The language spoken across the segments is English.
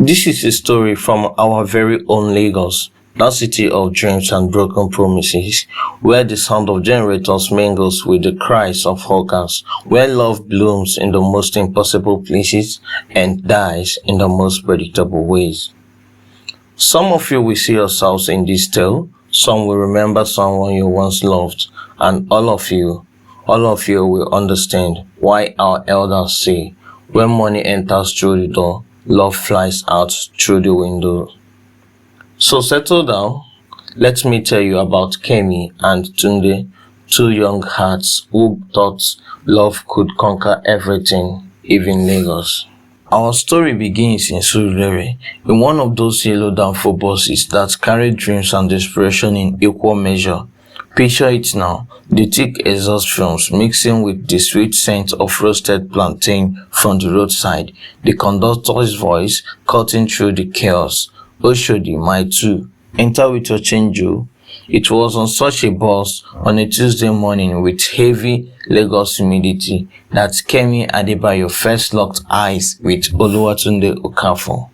This is a story from our very own Lagos, that city of dreams and broken promises, where the sound of generators mingles with the cries of hawkers, where love blooms in the most impossible places and dies in the most predictable ways. Some of you will see yourselves in this tale, some will remember someone you once loved, and all of you will understand why our elders say, when money enters through the door, love flies out through the window. So settle down. Let me tell you about Kemi and Tunde, two young hearts who thought love could conquer everything, even Lagos. Our story begins in Surulere, in one of those yellow Danfo buses that carry dreams and desperation in equal measure. Picture it now, the thick exhaust fumes mixing with the sweet scent of roasted plantain from the roadside, the conductor's voice cutting through the chaos. Oshodi, my two, enter with your change, oh. It was on such a bus on a Tuesday morning with heavy Lagos humidity that Kemi Adebayo first locked eyes with Oluwatunde Okafor.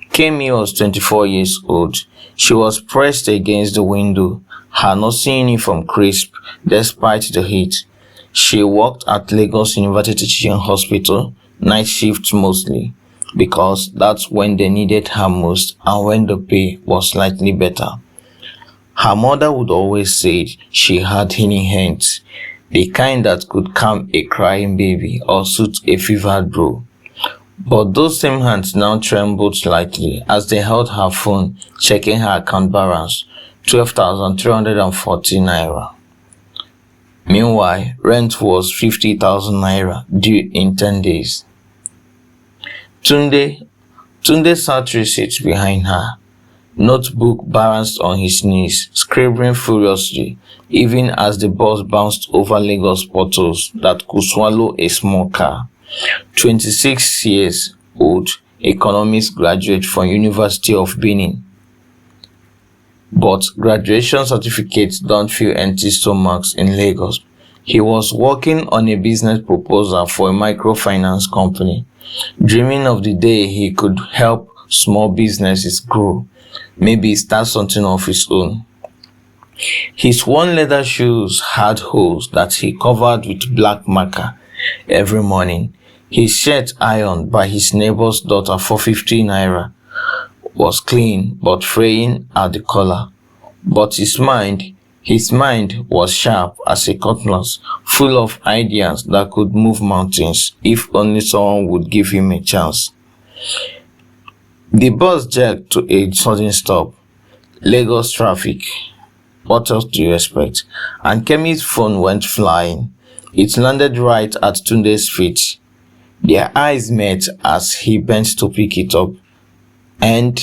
Kemi was 24 years old. She was pressed against the window, her nursing uniform crisp despite the heat. She worked at Lagos University Teaching Hospital, night shifts mostly, because that's when they needed her most and when the pay was slightly better. Her mother would always say she had healing hands, the kind that could calm a crying baby or soothe a fevered bro. But those same hands now trembled slightly as they held her phone, checking her account balance, 12,340 naira. Meanwhile, rent was 50,000 naira due in 10 days. Tunde sat 3 seats behind her, notebook balanced on his knees, scribbling furiously, even as the bus bounced over Lagos potholes that could swallow a small car. 26 years old, economics graduate from University of Benin. But graduation certificates don't fill empty stomachs in Lagos. He was working on a business proposal for a microfinance company, dreaming of the day he could help small businesses grow, maybe start something of his own. His worn leather shoes had holes that he covered with black marker every morning. His shirt, ironed by his neighbor's daughter for 50 naira, was clean but fraying at the collar. But his mind was sharp as a cutlass, full of ideas that could move mountains if only someone would give him a chance. The bus jerked to a sudden stop. Lagos traffic. What else do you expect? And Kemi's phone went flying. It landed right at Tunde's feet. Their eyes met as he bent to pick it up, and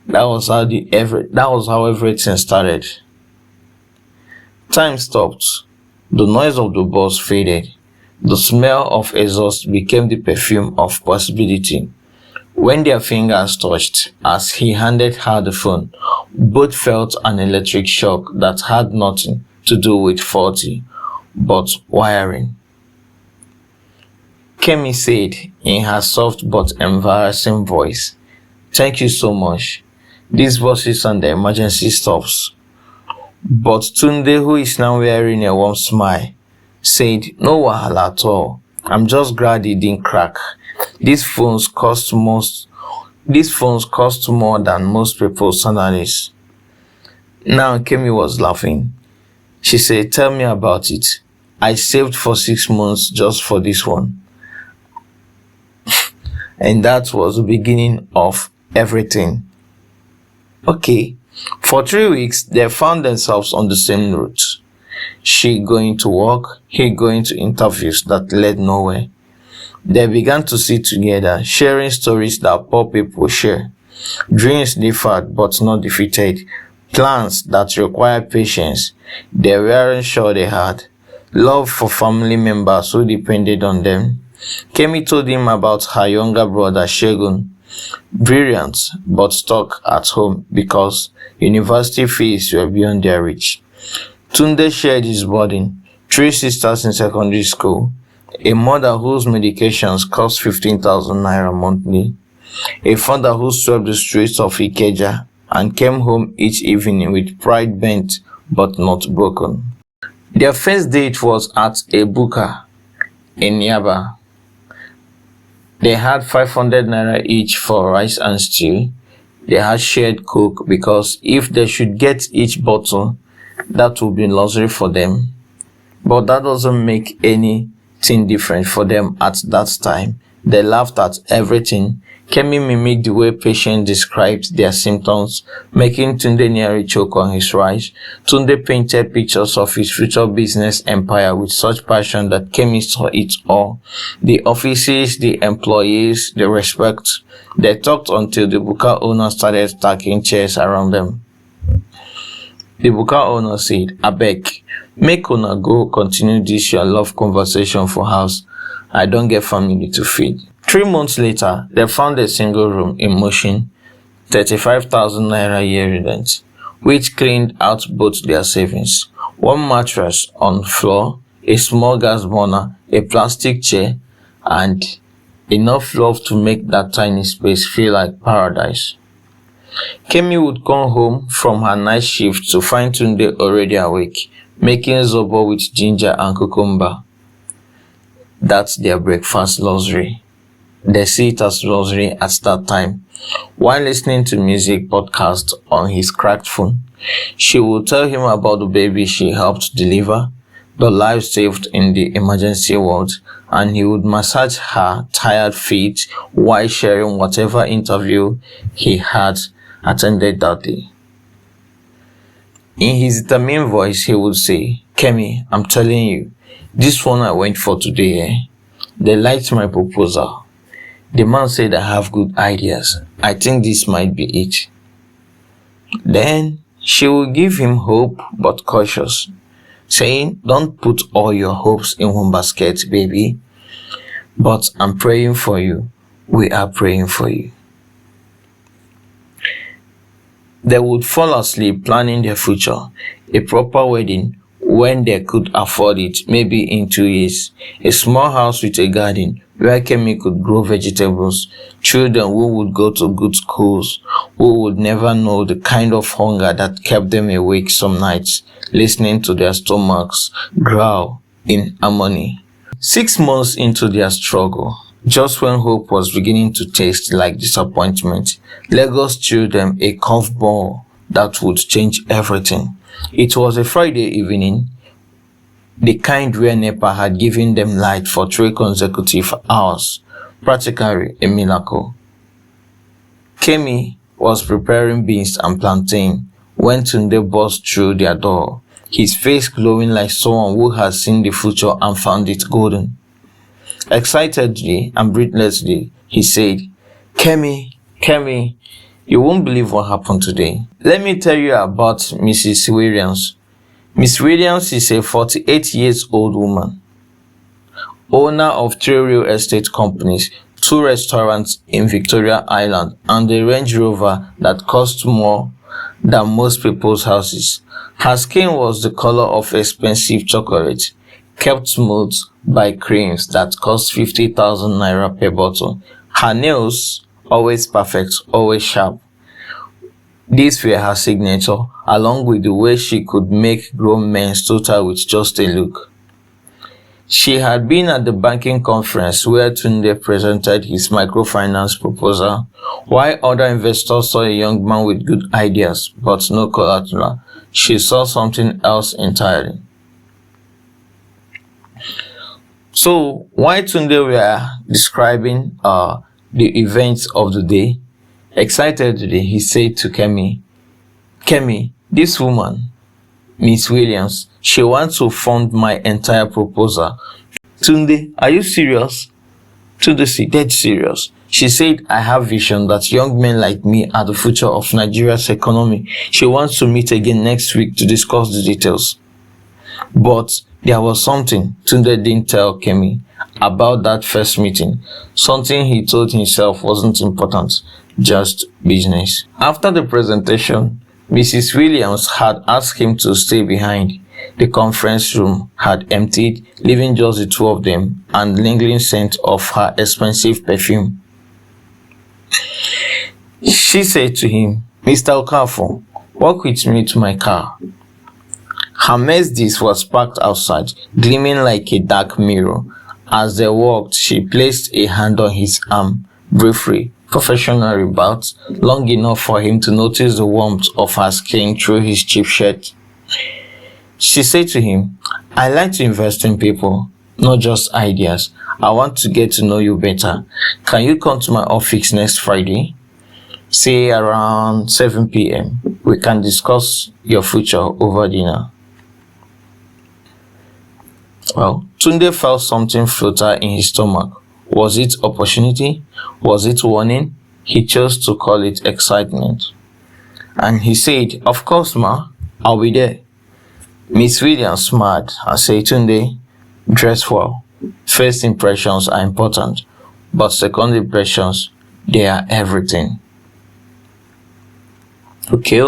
that was how everything started. Time stopped. The noise of the bus faded. The smell of exhaust became the perfume of possibility. When their fingers touched, as he handed her the phone, both felt an electric shock that had nothing to do with faulty, but wiring. Kemi said in her soft but embarrassing voice, "Thank you so much. These buses and the emergency stops." But Tunde, who is now wearing a warm smile, said, "No wahala at all. I'm just glad it didn't crack. These phones cost more than most people's salaries." Now Kemi was laughing. She said, "Tell me about it. I saved for 6 months just for this one." And that was the beginning of everything. Okay, for 3 weeks, they found themselves on the same route. She going to work, he going to interviews that led nowhere. They began to sit together, sharing stories that poor people share. Dreams differed but not defeated. Plans that require patience they weren't sure they had. Love for family members who depended on them. Kemi told him about her younger brother Shegun, brilliant but stuck at home because university fees were beyond their reach. Tunde shared his burden. 3 sisters in secondary school, a mother whose medications cost 15,000 naira monthly, a father who swept the streets of Ikeja and came home each evening with pride bent but not broken. Their first date was at a buka in Yaba. They had 500 naira each for rice and stew. They had shared coke because if they should get each bottle, that would be luxury for them. But that doesn't make anything different for them at that time. They laughed at everything. Kemi mimicked the way patients described their symptoms, making Tunde nearly choke on his rice. Tunde painted pictures of his future business empire with such passion that Kemi saw it all. The offices, the employees, the respect. They talked until the buka owner started stacking chairs around them. The buka owner said, "Abeg, make una go continue this your love conversation for house. I don't get family to feed." 3 months later, they found a single room in motion, 35,000 naira yearly rent, which cleaned out both their savings. One mattress on floor, a small gas burner, a plastic chair, and enough love to make that tiny space feel like paradise. Kemi would come home from her night shift to find Tunde already awake, making zobo with ginger and cucumber. That's their breakfast luxury. They see it as luxury at that time. While listening to music podcast on his cracked phone, she would tell him about the baby she helped deliver, the life saved in the emergency ward, and he would massage her tired feet while sharing whatever interview he had attended that day. In his determined voice, he would say, "Kemi, I'm telling you, this one I went for today, They liked my proposal. The man said I have good ideas. I think this might be it." Then she will give him hope but cautious, saying, "Don't put all your hopes in one basket, baby. But I'm praying for you. We are praying for you." They would fall asleep planning their future, a proper wedding when they could afford it, maybe in 2 years, a small house with a garden where Kemi could grow vegetables, children who would go to good schools, who would never know the kind of hunger that kept them awake some nights, listening to their stomachs growl in harmony. 6 months into their struggle, just when hope was beginning to taste like disappointment, Lagos threw them a curveball that would change everything. It was a Friday evening, the kind where NEPA had given them light for 3 consecutive hours, practically a miracle. Kemi was preparing beans and plantain when Tunde burst through their door, his face glowing like someone who has seen the future and found it golden. Excitedly and breathlessly, he said, Kemi, you won't believe what happened today. Let me tell you about Mrs. Williams. Miss Williams is a 48-year-old woman, owner of 3 real estate companies, 2 restaurants in Victoria Island, and a Range Rover that cost more than most people's houses. Her skin was the color of expensive chocolate, kept smooth by creams that cost 50,000 naira per bottle. Her nails, always perfect, always sharp. These were her signature, along with the way she could make grown men stutter with just a look. She had been at the banking conference where Tunde presented his microfinance proposal, while other investors saw a young man with good ideas, but no collateral. She saw something else entirely. So, while Tunde were describing the events of the day, excitedly he said to Kemi, this woman, Miss Williams, she wants to fund my entire proposal. Tunde, are you serious? Tunde said, dead serious. She said, I have vision that young men like me are the future of Nigeria's economy. She wants to meet again next week to discuss the details. But there was something Tunde didn't tell Kemi about that first meeting. Something he told himself wasn't important, just business. After the presentation, Mrs. Williams had asked him to stay behind. The conference room had emptied, leaving just the two of them and lingering scent of her expensive perfume. She said to him, "Mr. Okafor, walk with me to my car." Her Mercedes was parked outside, gleaming like a dark mirror. As they walked, she placed a hand on his arm, briefly, professionally but long enough for him to notice the warmth of her skin through his cheap shirt. She said to him, "I like to invest in people, not just ideas. I want to get to know you better. Can you come to my office next Friday? Say around 7 p.m. We can discuss your future over dinner." Well, Tunde felt something flutter in his stomach. Was it opportunity? Was it warning? He chose to call it excitement. And he said, "Of course, ma. I'll be there." Miss Williams smiled and said, "Tunde, dress well. First impressions are important, but second impressions, they are everything." Okay,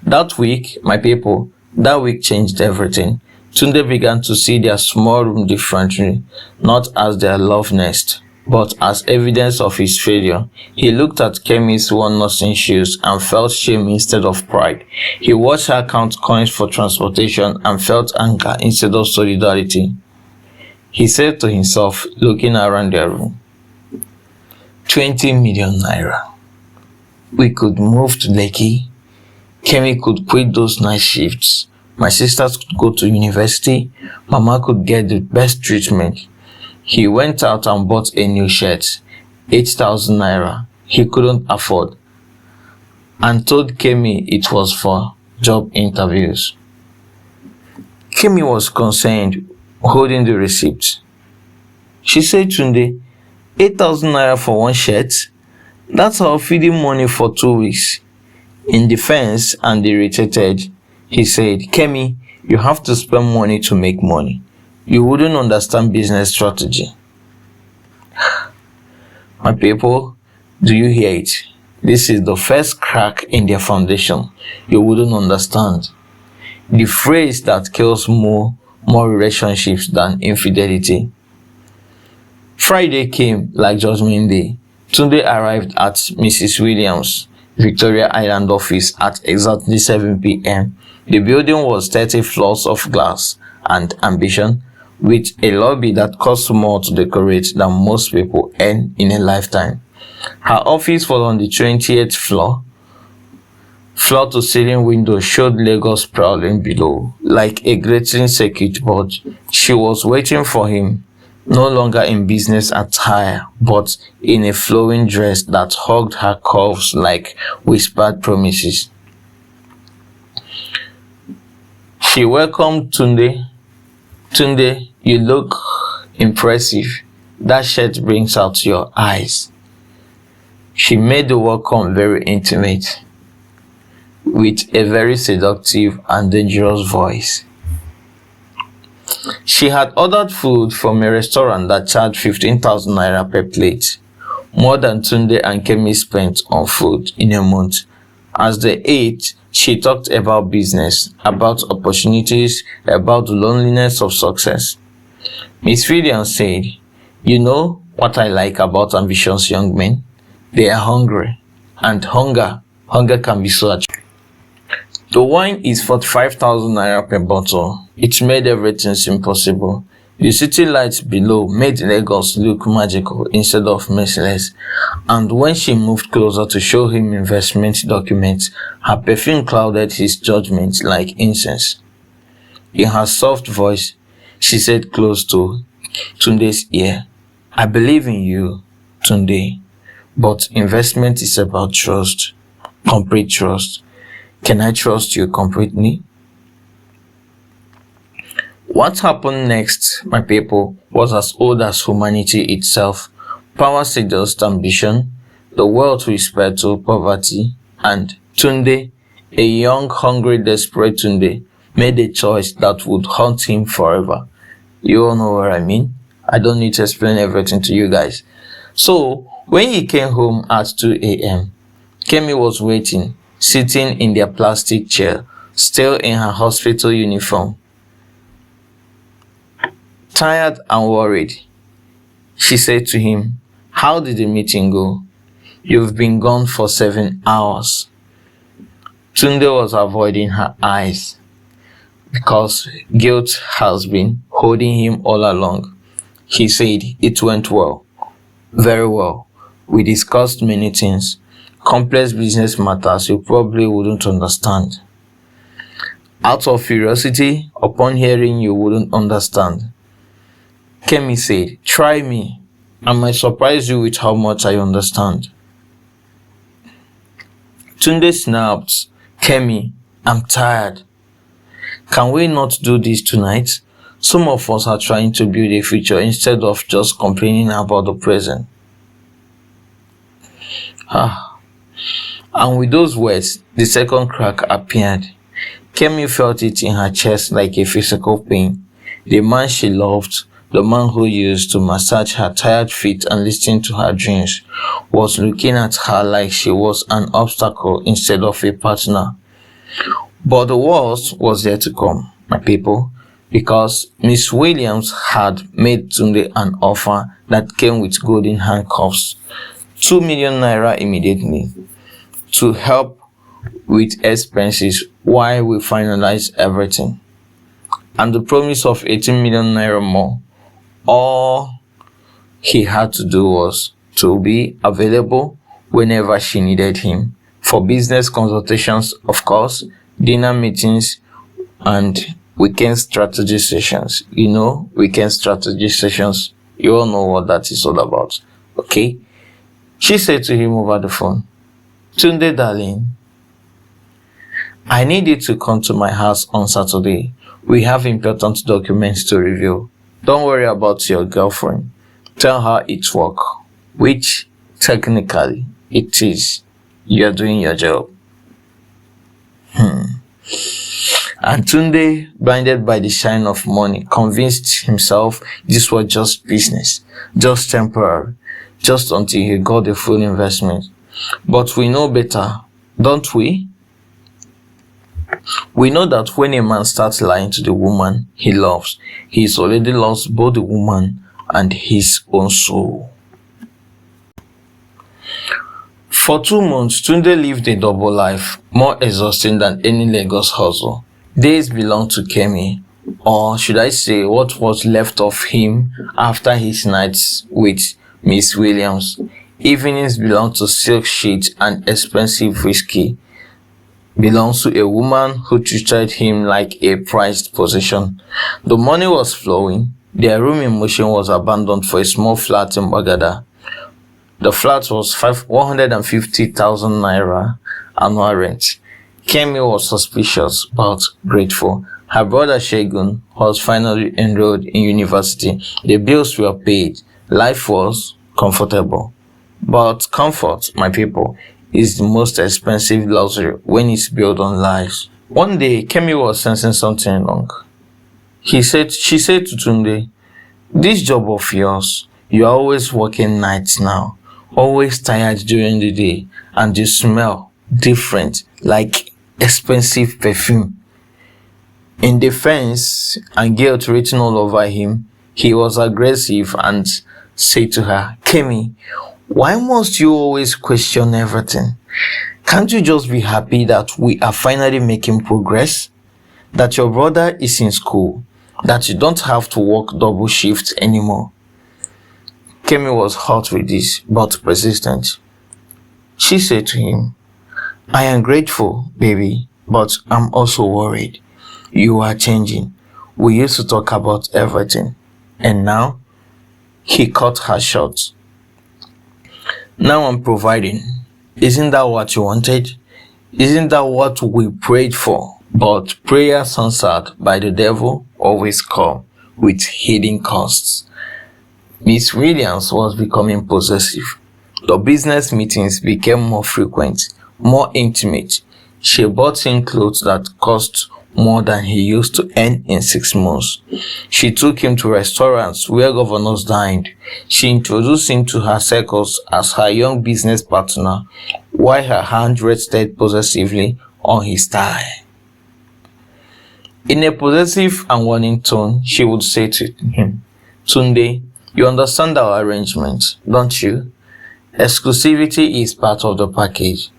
that week, my people, that week changed everything. Tunde began to see their small room differently, not as their love nest, but as evidence of his failure. He looked at Kemi's worn nursing shoes and felt shame instead of pride. He watched her count coins for transportation and felt anger instead of solidarity. He said to himself, looking around their room, 20 million naira. We could move to Lekki. Kemi could quit those night shifts. My sisters could go to university. Mama could get the best treatment. He went out and bought a new shirt, 8,000 naira. He couldn't afford, and told Kemi it was for job interviews. Kemi was concerned, holding the receipt. She said, "Tunde, 8,000 naira for one shirt? That's our feeding money for 2 weeks." In defense and irritated, he said, "Kemi, you have to spend money to make money. You wouldn't understand business strategy." My people, do you hear it? This is the first crack in their foundation. You wouldn't understand. The phrase that kills more relationships than infidelity. Friday came like Judgment Day. Tunde arrived at Mrs. Williams' Victoria Island office at exactly 7 p.m. The building was 30 floors of glass and ambition, with a lobby that cost more to decorate than most people earn in a lifetime. Her office was on the 20th floor. Floor-to-ceiling windows showed Lagos sprawling below, like a grating circuit board. She was waiting for him, no longer in business attire, but in a flowing dress that hugged her curves like whispered promises. She welcomed Tunde. "Tunde, you look impressive. That shirt brings out your eyes." She made the welcome very intimate, with a very seductive and dangerous voice. She had ordered food from a restaurant that charged 15,000 naira per plate, more than Tunde and Kemi spent on food in a month. As they ate, she talked about business, about opportunities, about the loneliness of success. Miss Williams said, "You know what I like about ambitious young men? They are hungry, and hunger can be so attractive. The wine is 45,000 naira per bottle. It made everything seem possible. The city lights below made Lagos look magical instead of merciless, and when she moved closer to show him investment documents, her perfume clouded his judgment like incense. In her soft voice, she said close to Tunde's ear, "I believe in you, Tunde, but investment is about trust, complete trust. Can I trust you completely?" What happened next, my people, was as old as humanity itself. Power seduced ambition, the wealth whispered to poverty, and Tunde, a young, hungry, desperate Tunde, made a choice that would haunt him forever. You all know what I mean? I don't need to explain everything to you guys. So, when he came home at 2 a.m., Kemi was waiting, sitting in their plastic chair, still in her hospital uniform. Tired and worried, she said to him, "How did the meeting go? You've been gone for 7 hours." Tunde was avoiding her eyes because guilt has been holding him all along. He said, "It went well, very well. We discussed many things, complex business matters you probably wouldn't understand. Out of curiosity, upon hearing you wouldn't understand." Kemi said, "Try me. I might surprise you with how much I understand." Tunde snapped, "Kemi, I'm tired. Can we not do this tonight? Some of us are trying to build a future instead of just complaining about the present." And with those words, the second crack appeared. Kemi felt it in her chest like a physical pain. The man she loved, the man who used to massage her tired feet and listen to her dreams, was looking at her like she was an obstacle instead of a partner. But the worst was yet to come, my people, because Miss Williams had made Tunde an offer that came with golden handcuffs. 2 million naira immediately to help with expenses while we finalize everything. And the promise of 18 million naira more. All he had to do was to be available whenever she needed him for business consultations, of course, dinner meetings, and weekend strategy sessions. Weekend strategy sessions. You all know what that is all about. Okay? She said to him over the phone, "Tunde, darling, I need you to come to my house on Saturday. We have important documents to review. Don't worry about your girlfriend. Tell her it's work, which technically it is. You're doing your job." And Tunde, blinded by the shine of money, convinced himself this was just business, just temporary, just until he got the full investment. But we know better, don't we? We know that when a man starts lying to the woman he loves, he's already lost both the woman and his own soul. For 2 months, Tunde lived a double life, more exhausting than any Lagos hustle. Days belonged to Kemi, or should I say what was left of him after his nights with Miss Williams. Evenings belonged to silk sheets and expensive whiskey. Belongs to a woman who treated him like a prized possession. The money was flowing. Their room in Motion was abandoned for a small flat in Bagada. The flat was 150,000 naira annual rent. Kemi was suspicious but grateful. Her brother Shegun was finally enrolled in university. The bills were paid. Life was comfortable. But comfort, my people, is the most expensive luxury when it's built on lies. One day, Kemi was sensing something wrong. She said to Tunde, "This job of yours, you are always working nights now, always tired during the day, and you smell different, like expensive perfume." In defense and guilt written all over him, he was aggressive and said to her, "Kemi, why must you always question everything? Can't you just be happy that we are finally making progress? That your brother is in school? That you don't have to work double shifts anymore?" Kemi was hot with this, but persistent. She said to him, "I am grateful, baby, but I'm also worried. You are changing. We used to talk about everything, and now?" He cut her short. "Now I'm providing. Isn't that what you wanted? Isn't that what we prayed for? But prayers answered by the devil always come with hidden costs." Miss Williams was becoming possessive. The business meetings became more frequent, more intimate. She bought him clothes that cost more than he used to earn in 6 months. She took him to restaurants where governors dined. She introduced him to her circles as her young business partner, while her hand rested possessively on his thigh. In a possessive and warning tone, she would say to him, Tunde, you understand our arrangement, don't you? Exclusivity is part of the package.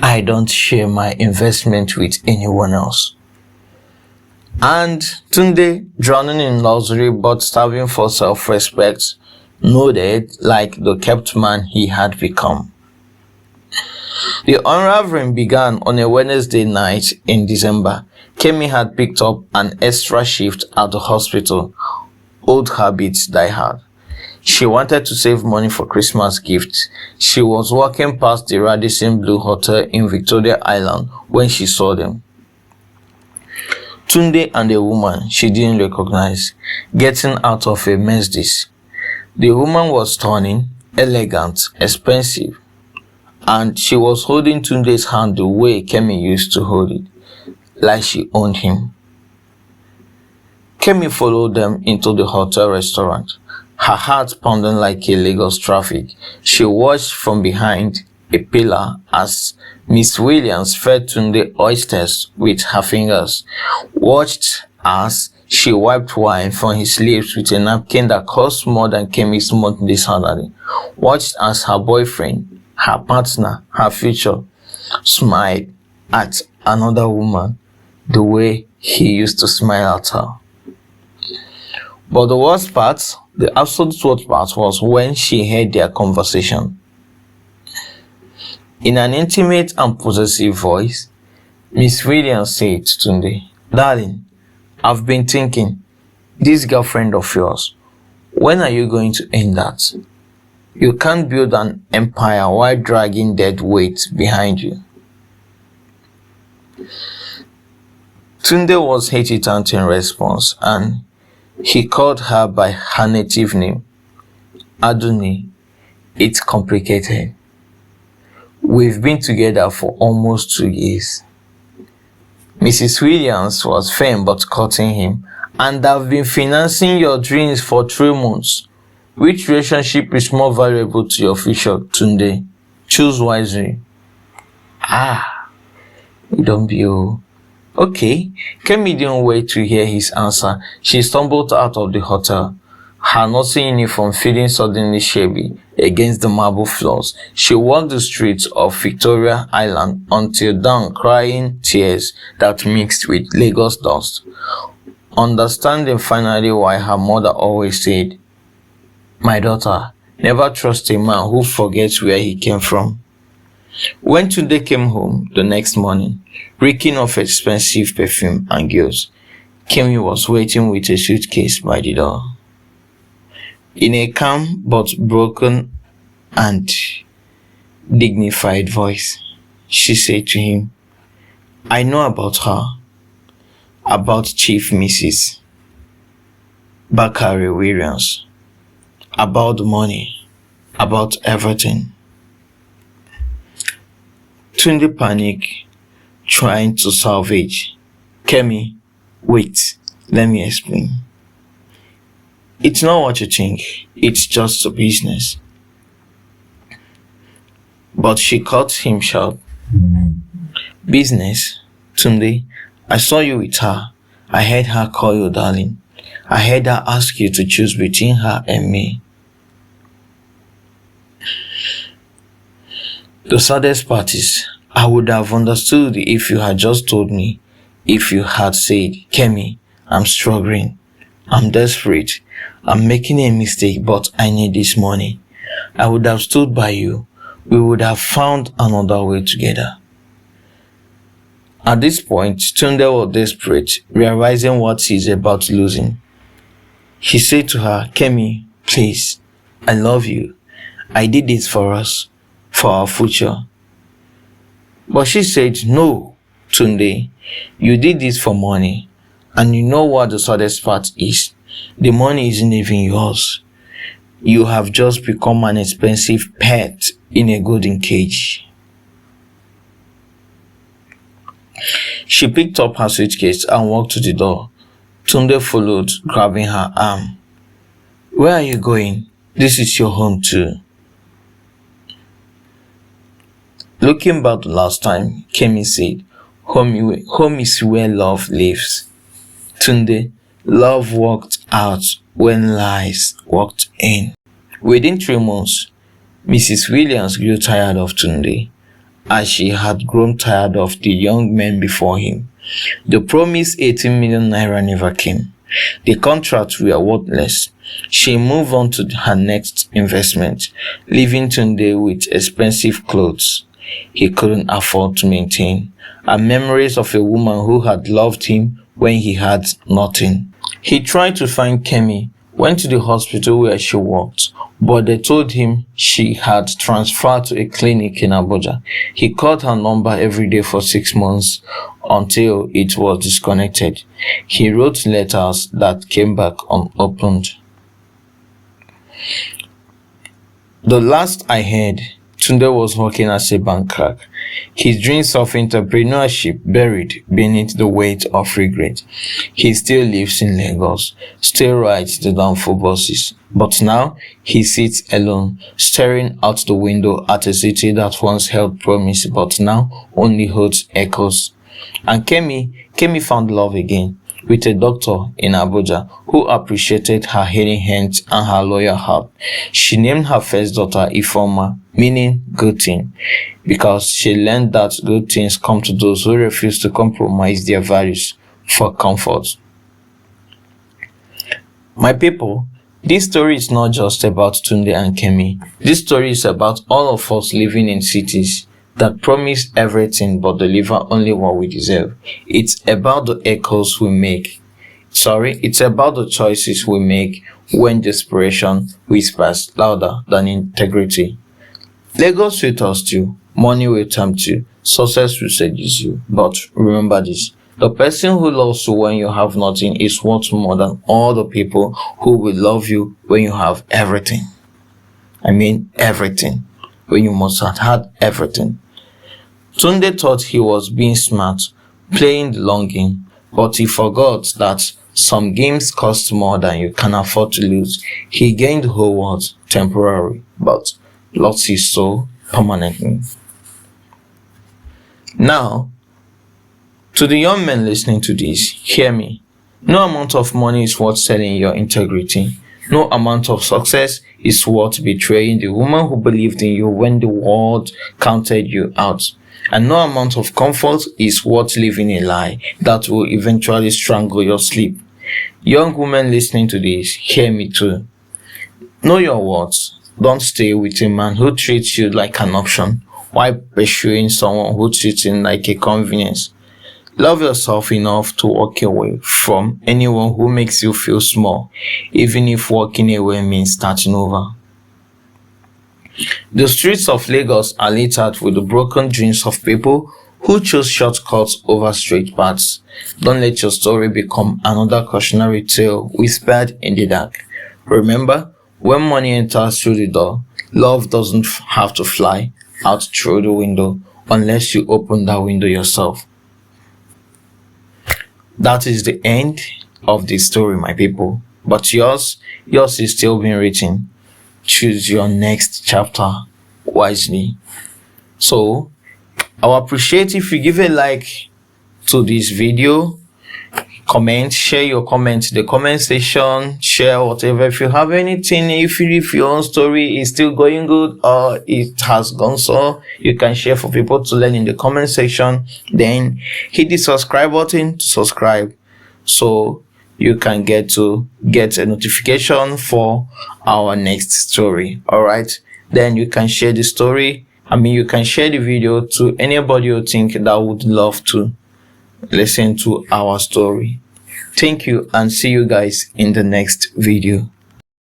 I don't share my investment with anyone else. And Tunde, drowning in luxury but starving for self-respect, nodded like the kept man he had become. The unraveling began on a Wednesday night in December. Kemi had picked up an extra shift at the hospital. Old habits die hard. She wanted to save money for Christmas gifts. She was walking past the Radisson Blue Hotel in Victoria Island when she saw them. Tunde and a woman she didn't recognize, getting out of a Mercedes. The woman was stunning, elegant, expensive, and she was holding Tunde's hand the way Kemi used to hold it, like she owned him. Kemi followed them into the hotel restaurant, her heart pounding like a Lagos traffic. She watched from behind a pillar as Miss Williams fed Tunde oysters with her fingers, watched as she wiped wine from his lips with a napkin that cost more than Kemi's monthly salary, watched as her boyfriend, her partner, her future, smiled at another woman the way he used to smile at her. But the worst part, the absolute worst part, was when she heard their conversation. In an intimate and possessive voice, Miss Williams said to Tunde, Darling, I've been thinking, this girlfriend of yours, when are you going to end that? You can't build an empire while dragging dead weight behind you. Tunde was hesitant in response, and he called her by her native name. Aduni, it's complicated. We've been together for almost 2 years. Mrs. Williams was firm but cutting him, and I've been financing your dreams for 3 months. Which relationship is more valuable to your future, Tunde? Choose wisely. Don't be Okay. Kemi didn't wait to hear his answer. She stumbled out of the hotel, her nursing uniform feeling suddenly shabby against the marble floors. She walked the streets of Victoria Island until dawn, crying tears that mixed with Lagos dust, understanding finally why her mother always said, My daughter, never trust a man who forgets where he came from. When Tunde came home the next morning, reeking of expensive perfume and girls, Kemi was waiting with a suitcase by the door. In a calm but broken and dignified voice, she said to him, I know about her, about Chief Mrs. Bakari Williams, about the money, about everything. Tunde panicked, trying to salvage. Kemi, wait, let me explain. It's not what you think, it's just a business. But she cut him short. Business? Tunde, I saw you with her. I heard her call you darling. I heard her ask you to choose between her and me. The saddest part is, I would have understood if you had just told me, if you had said, Kemi, I'm struggling, I'm desperate, I'm making a mistake, but I need this money. I would have stood by you. We would have found another way together. At this point, Tunde was desperate, realizing what he's about losing. He said to her, Kemi, please, I love you. I did this for us, for our future. But she said, no, Tunde, you did this for money. And you know what the saddest part is? The money isn't even yours. You have just become an expensive pet in a golden cage. She picked up her suitcase and walked to the door. Tunde followed, grabbing her arm. Where are you going? This is your home too. Looking back the last time, Kemi said, home is where love lives. Tunde, love walked out when lies walked in. Within 3 months, Mrs. Williams grew tired of Tunde, as she had grown tired of the young men before him. The promised 18 million naira never came. The contracts were worthless. She moved on to her next investment, leaving Tunde with expensive clothes he couldn't afford to maintain, and memories of a woman who had loved him when he had nothing. He tried to find Kemi, went to the hospital where she worked, but they told him she had transferred to a clinic in Abuja. He called her number every day for 6 months until it was disconnected. He wrote letters that came back unopened. The last I heard, Tunde was working as a bank clerk, his dreams of entrepreneurship buried beneath the weight of regret. He still lives in Lagos, still rides the downfall buses, but now he sits alone, staring out the window at a city that once held promise but now only holds echoes. And Kemi found love again, with a doctor in Abuja who appreciated her healing hands and her loyal heart. She named her first daughter Ifoma, meaning good thing, because she learned that good things come to those who refuse to compromise their values for comfort. My people, this story is not just about Tunde and Kemi. This story is about all of us living in cities that promise everything but deliver only what we deserve. It's about the echoes we make. It's about the choices we make when desperation whispers louder than integrity. Lagos will toast you, money will tempt you, success will seduce you. But remember this, the person who loves you when you have nothing is worth more than all the people who will love you when you have everything. I mean everything. When you must have had everything. Tunde thought he was being smart, playing the long game, but he forgot that some games cost more than you can afford to lose. He gained the whole world temporarily, but lost his soul permanently. Now, to the young men listening to this, hear me. No amount of money is worth selling your integrity. No amount of success is worth betraying the woman who believed in you when the world counted you out. And no amount of comfort is worth living a lie that will eventually strangle your sleep. Young women listening to this, hear me too. Know your worth. Don't stay with a man who treats you like an option while pursuing someone who treats you like a convenience. Love yourself enough to walk away from anyone who makes you feel small, even if walking away means starting over. The streets of Lagos are littered with the broken dreams of people who chose shortcuts over straight paths. Don't let your story become another cautionary tale whispered in the dark. Remember, when money enters through the door, love doesn't have to fly out through the window unless you open that window yourself. That is the end of the story, my people. But yours is still being written. Choose your next chapter wisely. So, I would appreciate if you give a like to this video, comment, share your comments in the comment section, share whatever. If you have anything, if your own story is still going good or it has gone so, you can share for people to learn in the comment section. Then hit the subscribe button to subscribe so you can get a notification for our next story. All right, then you can share the story. You can share the video to anybody you think that would love to listen to our story. Thank you and see you guys in the next video.